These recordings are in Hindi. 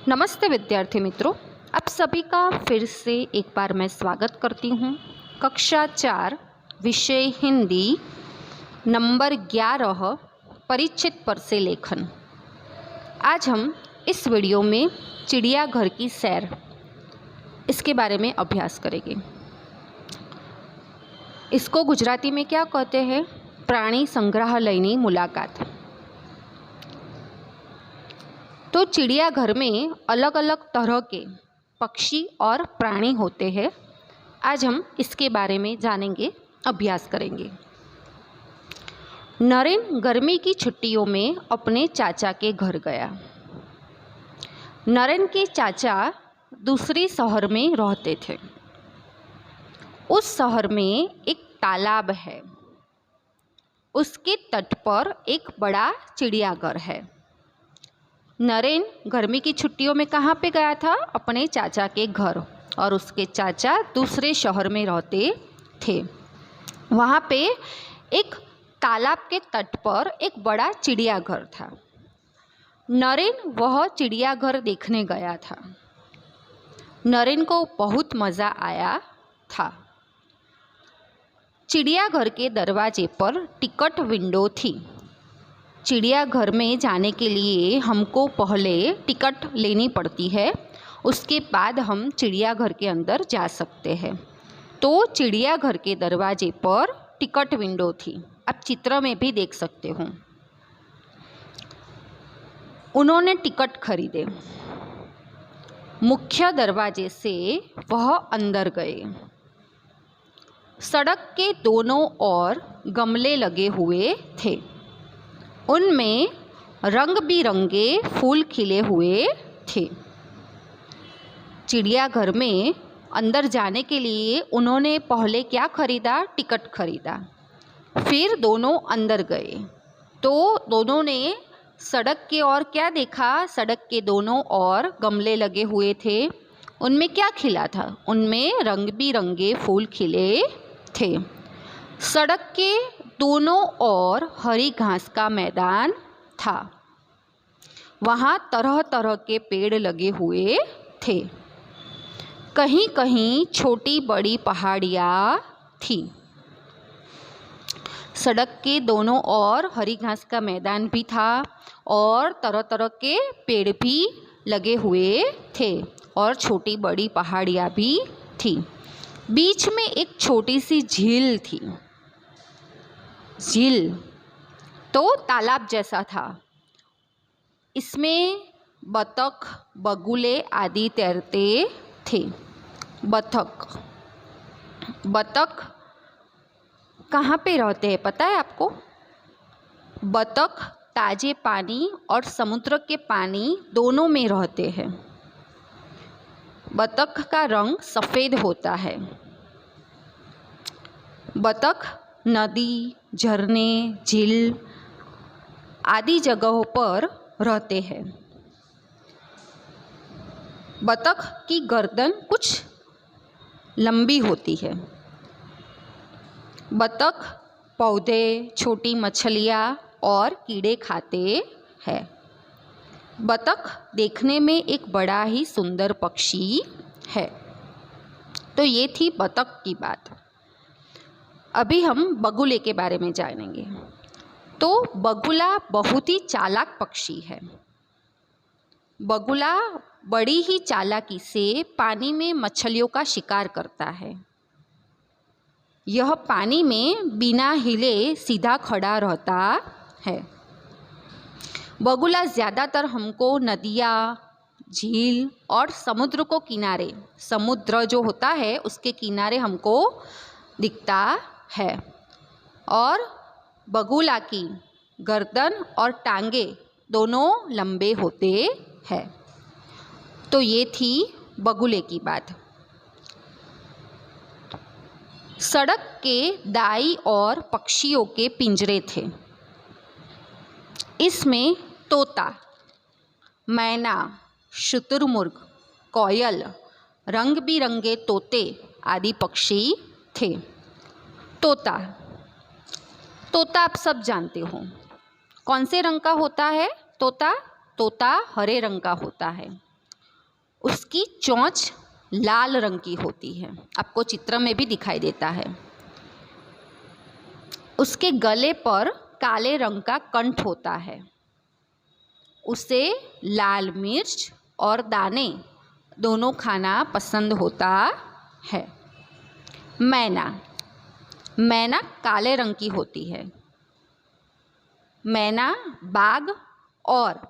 नमस्ते विद्यार्थी मित्रों, आप सभी का फिर से एक बार मैं स्वागत करती हूँ। कक्षा 4 विषय हिंदी नंबर 11 परिचित पर से लेखन। आज हम इस वीडियो में चिड़ियाघर की सैर इसके बारे में अभ्यास करेंगे। इसको गुजराती में क्या कहते हैं? प्राणी संग्रहालयनी मुलाकात। तो चिड़ियाघर में अलग अलग तरह के पक्षी और प्राणी होते हैं। आज हम इसके बारे में जानेंगे, अभ्यास करेंगे। नरेन गर्मी की छुट्टियों में अपने चाचा के घर गया। नरेन के चाचा दूसरे शहर में रहते थे। उस शहर में एक तालाब है। उसके तट पर एक बड़ा चिड़ियाघर है। नरेन गर्मी की छुट्टियों में कहाँ पे गया था? अपने चाचा के घर, और उसके चाचा दूसरे शहर में रहते थे। वहाँ पे एक तालाब के तट पर एक बड़ा चिड़ियाघर था। नरेन वह चिड़ियाघर देखने गया था। नरेन को बहुत मज़ा आया था। चिड़ियाघर के दरवाजे पर टिकट विंडो थी। चिड़ियाघर में जाने के लिए हमको पहले टिकट लेनी पड़ती है, उसके बाद हम चिड़ियाघर के अंदर जा सकते हैं। तो चिड़ियाघर के दरवाजे पर टिकट विंडो थी। आप चित्र में भी देख सकते हो। उन्होंने टिकट खरीदे। मुख्य दरवाजे से वह अंदर गए। सड़क के दोनों ओर गमले लगे हुए थे। उनमें रंग बिरंगे फूल खिले हुए थे। चिड़ियाघर में अंदर जाने के लिए उन्होंने पहले क्या खरीदा? टिकट खरीदा। फिर दोनों अंदर गए तो दोनों ने सड़क के ओर क्या देखा? सड़क के दोनों ओर गमले लगे हुए थे। उनमें क्या खिला था? उनमें रंग बिरंगे फूल खिले थे। सड़क के दोनों ओर हरी घास का मैदान था। वहाँ तरह तरह के पेड़ लगे हुए थे। कहीं कहीं छोटी बड़ी पहाड़ियाँ थी। सड़क के दोनों ओर हरी घास का मैदान भी था और तरह तरह के पेड़ भी लगे हुए थे और छोटी बड़ी पहाड़ियाँ भी थी। बीच में एक छोटी सी झील थी। झील तो तालाब जैसा था। इसमें बतख, बगुले आदि तैरते थे। बतख कहाँ पे रहते हैं पता है आपको? बतख ताजे पानी और समुद्र के पानी दोनों में रहते हैं। बतख का रंग सफ़ेद होता है। बतख नदी, झरने, झील आदि जगहों पर रहते हैं। बतख की गर्दन कुछ लंबी होती है। बतख पौधे, छोटी मछलियाँ और कीड़े खाते हैं। बतख देखने में एक बड़ा ही सुंदर पक्षी है। तो ये थी बतख की बात। अभी हम बगुले के बारे में जानेंगे। तो बगुला बहुत ही चालाक पक्षी है। बगुला बड़ी ही चालाकी से पानी में मछलियों का शिकार करता है। यह पानी में बिना हिले सीधा खड़ा रहता है। बगुला ज़्यादातर हमको नदियाँ, झील और समुद्र को किनारे, समुद्र जो होता है उसके किनारे हमको दिखता है। और बगुला की गर्दन और टांगे दोनों लंबे होते हैं। तो ये थी बगुले की बात। सड़क के दाईं ओर पक्षियों के पिंजरे थे। इसमें तोता, मैना, शुतुरमुर्ग, कोयल, रंग बिरंगे तोते आदि पक्षी थे। तोता आप सब जानते हो कौन से रंग का होता है? तोता हरे रंग का होता है। उसकी चोंच लाल रंग की होती है, आपको चित्र में भी दिखाई देता है। उसके गले पर काले रंग का कंठ होता है। उसे लाल मिर्च और दाने दोनों खाना पसंद होता है। मैना, मैना काले रंग की होती है। मैना बाग और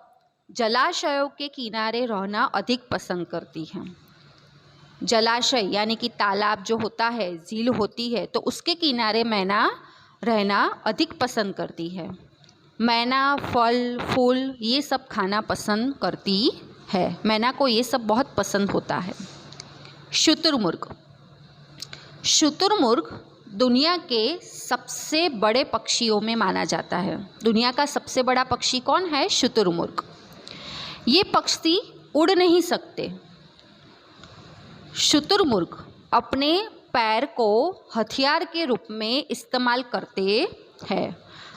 जलाशयों के किनारे रहना अधिक पसंद करती है। जलाशय यानी कि तालाब जो होता है, झील होती है, तो उसके किनारे मैना रहना अधिक पसंद करती है। मैना फल फूल ये सब खाना पसंद करती है। मैना को ये सब बहुत पसंद होता है। शुतुरमुर्ग, शुतुरमुर्ग दुनिया के सबसे बड़े पक्षियों में माना जाता है। दुनिया का सबसे बड़ा पक्षी कौन है? शुतुरमुर्ग। ये पक्षी उड़ नहीं सकते। शुतुरमुर्ग अपने पैर को हथियार के रूप में इस्तेमाल करते हैं।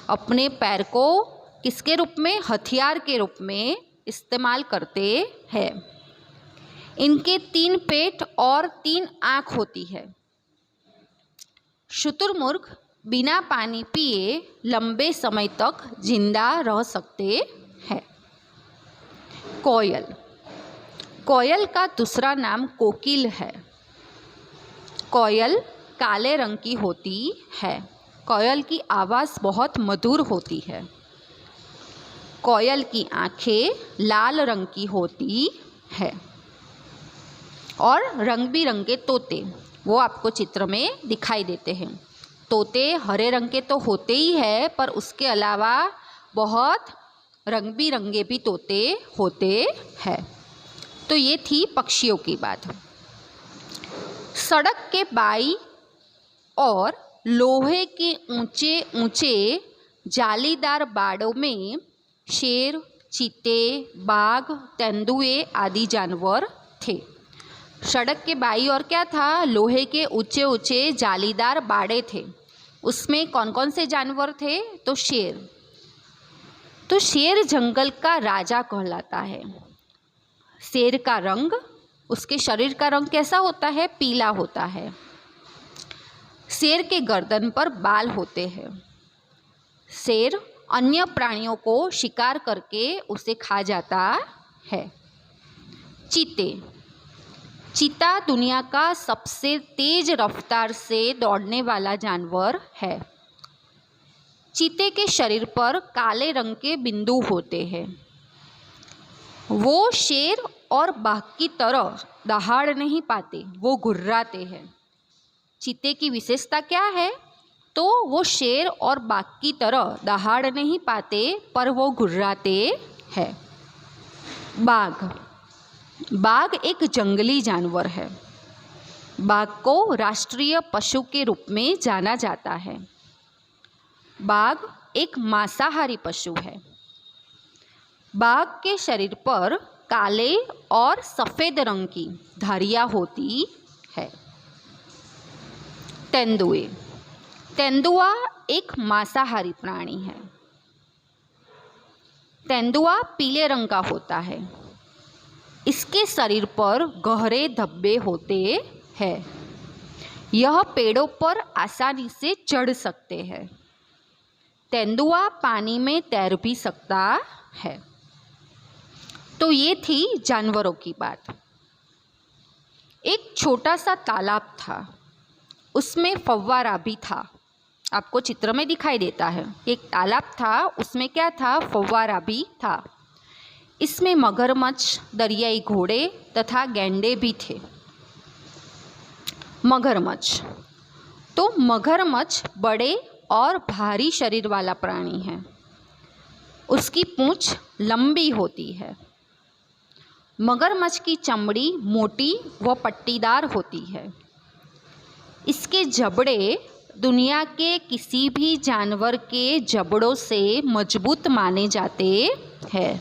अपने पैर को किसके रूप में? हथियार के रूप में इस्तेमाल करते हैं। इनके 3 पेट और 3 आँख होती है। शुतुरमुर्ग बिना पानी पिए लंबे समय तक जिंदा रह सकते हैं। कोयल, कोयल का दूसरा नाम कोकिल है। कोयल काले रंग की होती है। कोयल की आवाज़ बहुत मधुर होती है। कोयल की आँखें लाल रंग की होती है। और रंग बिरंगे तोते, वो आपको चित्र में दिखाई देते हैं। तोते हरे रंग के तो होते ही है, पर उसके अलावा बहुत रंग बिरंगे भी तोते होते हैं। तो ये थी पक्षियों की बात। सड़क के बाईं और लोहे के ऊंचे ऊंचे जालीदार बाड़ों में शेर, चीते, बाघ, तेंदुए आदि जानवर थे। सड़क के बाईं ओर क्या था? लोहे के ऊंचे ऊंचे जालीदार बाड़े थे। उसमें कौन कौन से जानवर थे? तो शेर। तो शेर जंगल का राजा कहलाता है। शेर का रंग, उसके शरीर का रंग कैसा होता है? पीला होता है। शेर के गर्दन पर बाल होते हैं। शेर अन्य प्राणियों को शिकार करके उसे खा जाता है। चीते, चीता दुनिया का सबसे तेज रफ्तार से दौड़ने वाला जानवर है। चीते के शरीर पर काले रंग के बिंदु होते हैं। वो शेर और बाघ की तरह दहाड़ नहीं पाते, वो घुर्राते हैं। चीते की विशेषता क्या है? तो वो शेर और बाघ की तरह दहाड़ नहीं पाते, पर वो घुर्राते हैं। बाघ, बाघ एक जंगली जानवर है। बाघ को राष्ट्रीय पशु के रूप में जाना जाता है। बाघ एक मांसाहारी पशु है। बाघ के शरीर पर काले और सफ़ेद रंग की धारियाँ होती है। तेंदुए, तेंदुआ एक मांसाहारी प्राणी है। तेंदुआ पीले रंग का होता है। इसके शरीर पर गहरे धब्बे होते हैं। यह पेड़ों पर आसानी से चढ़ सकते हैं। तेंदुआ पानी में तैर भी सकता है। तो ये थी जानवरों की बात। एक छोटा सा तालाब था, उसमें फव्वारा भी था। आपको चित्र में दिखाई देता है। एक तालाब था, उसमें क्या था? फव्वारा भी था। इसमें मगरमच्छ, दरियाई घोड़े तथा गैंडे भी थे। मगरमच्छ, तो मगरमच्छ बड़े और भारी शरीर वाला प्राणी है। उसकी पूंछ लंबी होती है। मगरमच्छ की चमड़ी मोटी व पट्टीदार होती है। इसके जबड़े दुनिया के किसी भी जानवर के जबड़ों से मजबूत माने जाते हैं।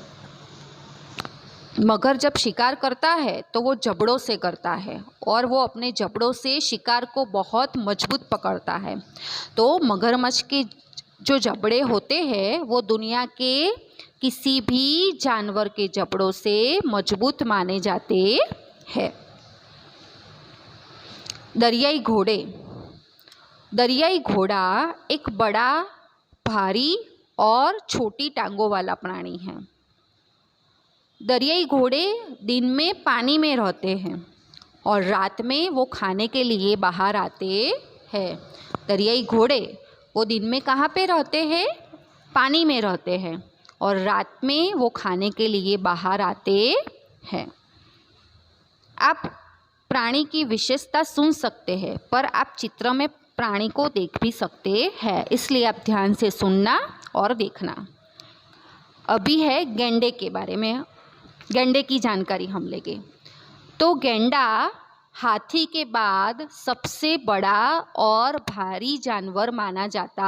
मगर जब शिकार करता है तो वो जबड़ों से करता है और वो अपने जबड़ों से शिकार को बहुत मजबूत पकड़ता है। तो मगरमच्छ के जो जबड़े होते हैं वो दुनिया के किसी भी जानवर के जबड़ों से मजबूत माने जाते है। दरियाई घोड़े। दरियाई घोड़ा एक बड़ा, भारी और छोटी टांगों वाला प्राणी है। दरियाई घोड़े दिन में पानी में रहते हैं और रात में वो खाने के लिए बाहर आते हैं। दरियाई घोड़े वो दिन में कहाँ पे रहते हैं? पानी में रहते हैं और रात में वो खाने के लिए बाहर आते हैं। आप प्राणी की विशेषता सुन सकते हैं, पर आप चित्र में प्राणी को देख भी सकते हैं, इसलिए आप ध्यान से सुनना और देखना। अभी है गैंडे के बारे में, गैंडे की जानकारी हम लेंगे। तो गैंडा हाथी के बाद सबसे बड़ा और भारी जानवर माना जाता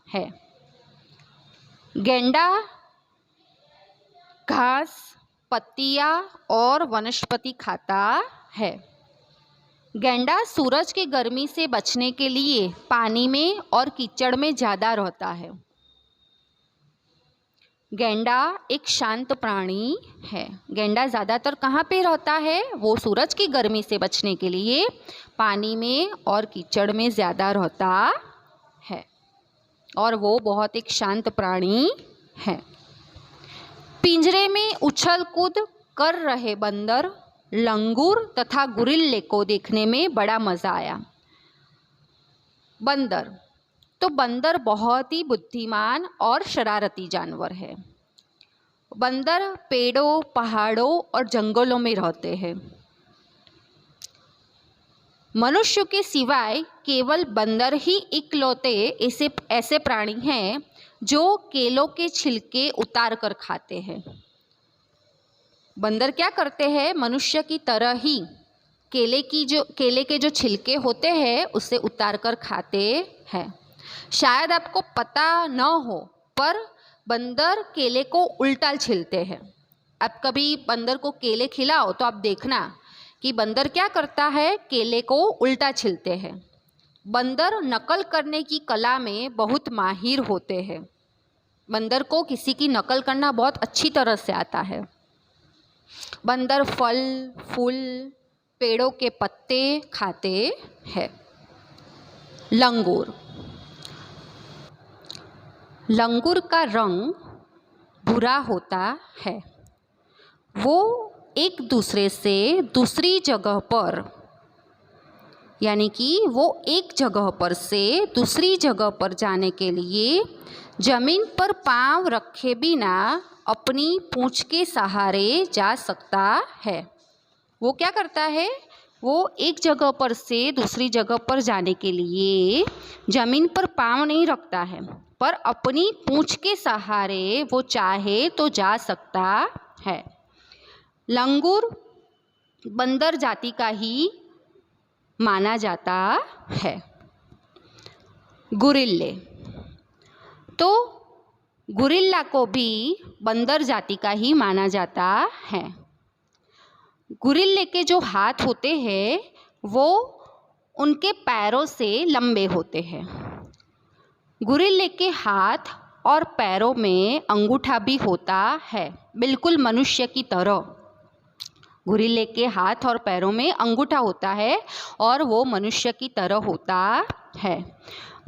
है। गैंडा घास, पत्तियां और वनस्पति खाता है। गैंडा सूरज की गर्मी से बचने के लिए पानी में और कीचड़ में ज़्यादा रहता है। गैंडा एक शांत प्राणी है। गैंडा ज़्यादातर कहाँ पे रहता है? वो सूरज की गर्मी से बचने के लिए पानी में और कीचड़ में ज़्यादा रहता है और वो बहुत एक शांत प्राणी है। पिंजरे में उछल कूद कर रहे बंदर, लंगूर तथा गुरिल्ले को देखने में बड़ा मज़ा आया। बंदर तो बंदर बहुत ही बुद्धिमान और शरारती जानवर है। बंदर पेड़ों, पहाड़ों और जंगलों में रहते हैं। मनुष्य के सिवाय केवल बंदर ही इकलौते ऐसे प्राणी हैं जो केलों के छिलके उतार कर खाते हैं। बंदर क्या करते हैं? मनुष्य की तरह ही केले के जो छिलके होते हैं उसे उतार कर खाते हैं। शायद आपको पता न हो, पर बंदर केले को उल्टा छीलते हैं। आप कभी बंदर को केले खिलाओ तो आप देखना कि बंदर क्या करता है, केले को उल्टा छीलते हैं। बंदर नकल करने की कला में बहुत माहिर होते हैं। बंदर को किसी की नकल करना बहुत अच्छी तरह से आता है। बंदर फल, फूल, पेड़ों के पत्ते खाते हैं। लंगूर। लंगूर का रंग भूरा होता है। वो एक दूसरे से दूसरी जगह पर, यानी कि वो एक जगह पर से दूसरी जगह पर जाने के लिए जमीन पर पांव रखे बिना अपनी पूंछ के सहारे जा सकता है। वो क्या करता है? वो एक जगह पर से दूसरी जगह पर जाने के लिए जमीन पर पांव नहीं रखता है, पर अपनी पूंछ के सहारे वो चाहे तो जा सकता है। लंगूर बंदर जाति का ही माना जाता है। गुरिल्ले। तो गुरिल्ला को भी बंदर जाति का ही माना जाता है। गुरिल्ले के जो हाथ होते हैं वो उनके पैरों से लंबे होते हैं। गुरिल्ले के हाथ और पैरों में अंगूठा भी होता है, बिल्कुल मनुष्य की तरह। गुरिल्ले के हाथ और पैरों में अंगूठा होता है और वो मनुष्य की तरह होता है।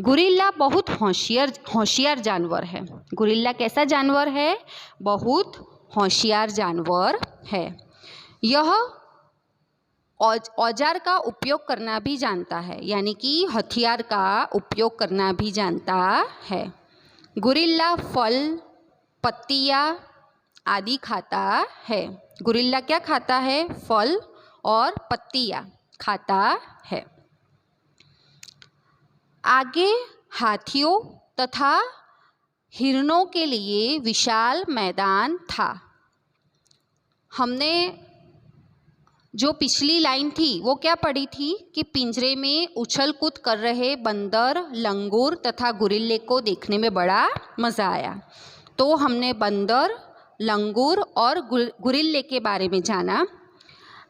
गुरिल्ला बहुत होशियार जानवर है। गुरिल्ला कैसा जानवर है? बहुत होशियार जानवर है। यह औजार का उपयोग करना भी जानता है, यानी कि हथियार का उपयोग करना भी जानता है। गुरिल्ला फल, पत्तियां आदि खाता है। गुरिल्ला क्या खाता है? फल और पत्तियां खाता है। आगे हाथियों तथा हिरणों के लिए विशाल मैदान था। हमने जो पिछली लाइन थी वो क्या पढ़ी थी कि पिंजरे में उछल कूद कर रहे बंदर, लंगूर तथा गुरिल्ले को देखने में बड़ा मज़ा आया। तो हमने बंदर, लंगूर और गुरिल्ले के बारे में जाना।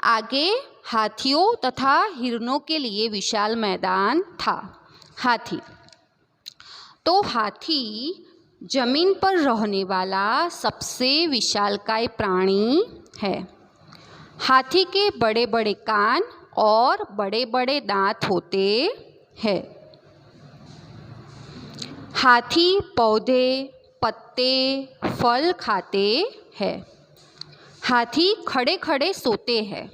आगे हाथियों तथा हिरणों के लिए विशाल मैदान था। हाथी। तो हाथी जमीन पर रहने वाला सबसे विशालकाय प्राणी है। हाथी के बड़े बड़े कान और बड़े बड़े दांत होते हैं। हाथी पौधे, पत्ते, फल खाते हैं। हाथी खड़े खड़े सोते हैं।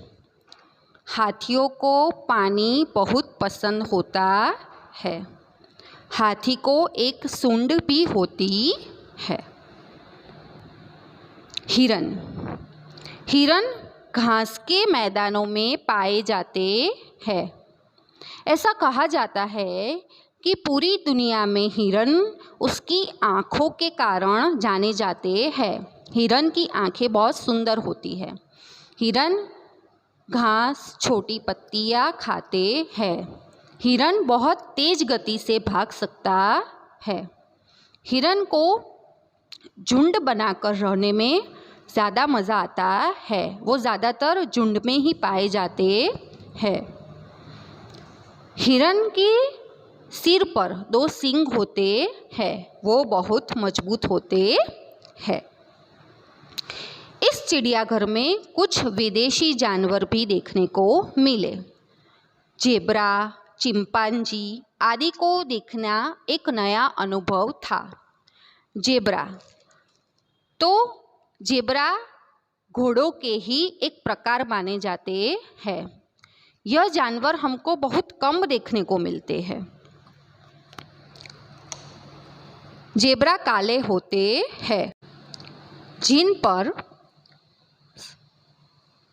हाथियों को पानी बहुत पसंद होता है। हाथी को एक सूंड भी होती है। हिरन। हिरन घास के मैदानों में पाए जाते हैं। ऐसा कहा जाता है कि पूरी दुनिया में हिरन उसकी आँखों के कारण जाने जाते हैं। हिरन की आँखें बहुत सुंदर होती है। हिरन घास, छोटी पत्तियाँ खाते हैं। हिरन बहुत तेज गति से भाग सकता है। हिरन को झुंड बनाकर रहने में ज़्यादा मज़ा आता है। वो ज़्यादातर झुंड में ही पाए जाते हैं। हिरन के सिर पर 2 सींग होते हैं। वो बहुत मजबूत होते हैं। इस चिड़ियाघर में कुछ विदेशी जानवर भी देखने को मिले। ज़ेब्रा, चिंपांजी आदि को देखना एक नया अनुभव था। ज़ेब्रा घोड़ों के ही एक प्रकार माने जाते हैं। यह जानवर हमको बहुत कम देखने को मिलते हैं। ज़ेब्रा काले होते हैं, जिन पर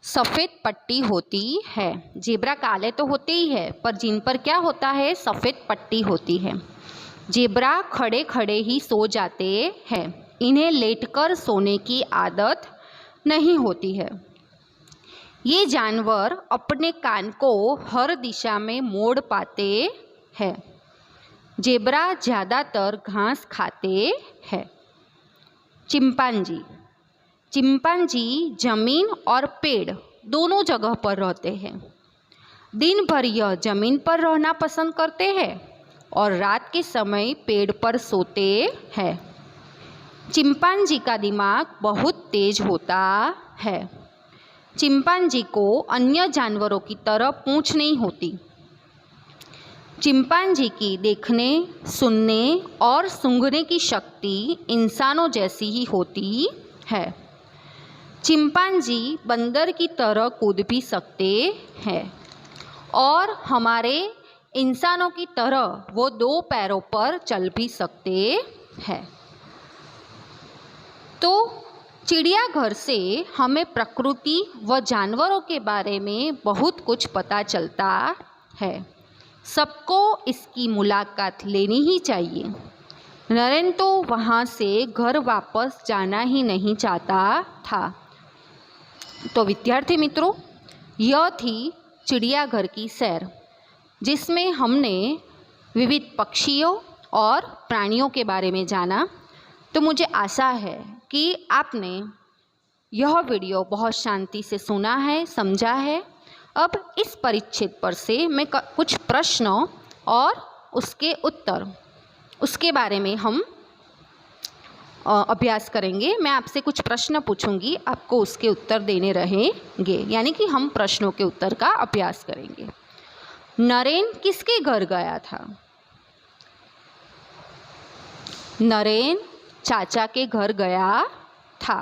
सफ़ेद पट्टी होती है। ज़ेब्रा काले तो होते ही है, पर जिन पर क्या होता है, सफ़ेद पट्टी होती है। ज़ेब्रा खड़े खड़े ही सो जाते हैं। इन्हें लेटकर सोने की आदत नहीं होती है। ये जानवर अपने कान को हर दिशा में मोड़ पाते हैं। ज़ेब्रा ज़्यादातर घास खाते हैं। चिंपांजी जमीन और पेड़ दोनों जगह पर रहते हैं। दिन भर यह जमीन पर रहना पसंद करते हैं और रात के समय पेड़ पर सोते हैं। चिंपांजी का दिमाग बहुत तेज होता है। चिंपांजी को अन्य जानवरों की तरह पूंछ नहीं होती। चिंपांजी की देखने, सुनने और सूंघने की शक्ति इंसानों जैसी ही होती है। चिंपांजी बंदर की तरह कूद भी सकते हैं और हमारे इंसानों की तरह वो 2 पैरों पर चल भी सकते हैं। तो चिड़ियाघर से हमें प्रकृति व जानवरों के बारे में बहुत कुछ पता चलता है। सबको इसकी मुलाकात लेनी ही चाहिए। नरेन तो वहाँ से घर वापस जाना ही नहीं चाहता था। तो विद्यार्थी मित्रों, यह थी चिड़ियाघर की सैर, जिसमें हमने विविध पक्षियों और प्राणियों के बारे में जाना। तो मुझे आशा है कि आपने यह वीडियो बहुत शांति से सुना है, समझा है। अब इस परिच्छेद पर से मैं कुछ प्रश्न और उसके उत्तर, उसके बारे में हम अभ्यास करेंगे। मैं आपसे कुछ प्रश्न पूछूंगी, आपको उसके उत्तर देने रहेंगे, यानी कि हम प्रश्नों के उत्तर का अभ्यास करेंगे। नरेन किसके घर गया था? नरेन चाचा के घर गया था।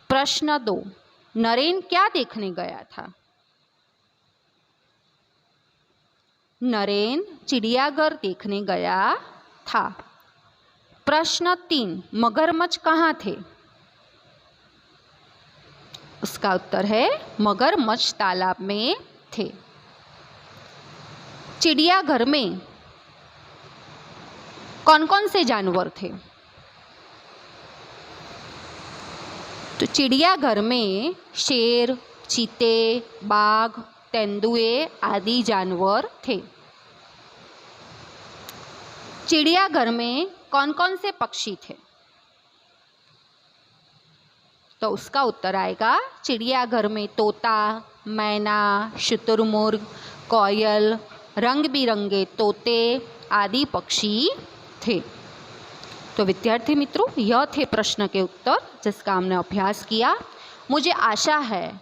प्रश्न 2, नरेन क्या देखने गया था? नरेन चिड़ियाघर देखने गया था। प्रश्न 3, मगरमच्छ कहाँ थे? उसका उत्तर है मगरमच्छ तालाब में थे। चिड़ियाघर में कौन कौन से जानवर थे? तो चिड़ियाघर में शेर, चीते, बाघ, तेंदुए आदि जानवर थे। चिड़ियाघर में कौन कौन से पक्षी थे? तो उसका उत्तर आएगा, चिड़ियाघर में तोता, मैना, शुतुरमुर्ग, कोयल, रंग बिरंगे तोते आदि पक्षी थे। तो विद्यार्थी मित्रों, यह थे प्रश्न के उत्तर जिसका हमने अभ्यास किया। मुझे आशा है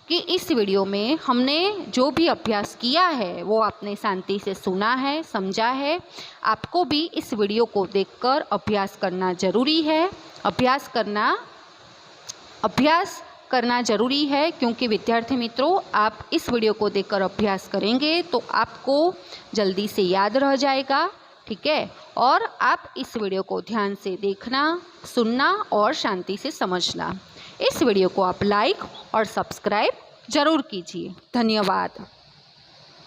कि इस वीडियो में हमने जो भी अभ्यास किया है वो आपने शांति से सुना है, समझा है। आपको भी इस वीडियो को देखकर अभ्यास करना ज़रूरी है। अभ्यास करना ज़रूरी है, क्योंकि विद्यार्थी मित्रों, आप इस वीडियो को देखकर अभ्यास करेंगे तो आपको जल्दी से याद रह जाएगा। ठीक है, और आप इस वीडियो को ध्यान से देखना, सुनना और शांति से समझना। इस वीडियो को आप लाइक और सब्सक्राइब ज़रूर कीजिए। धन्यवाद।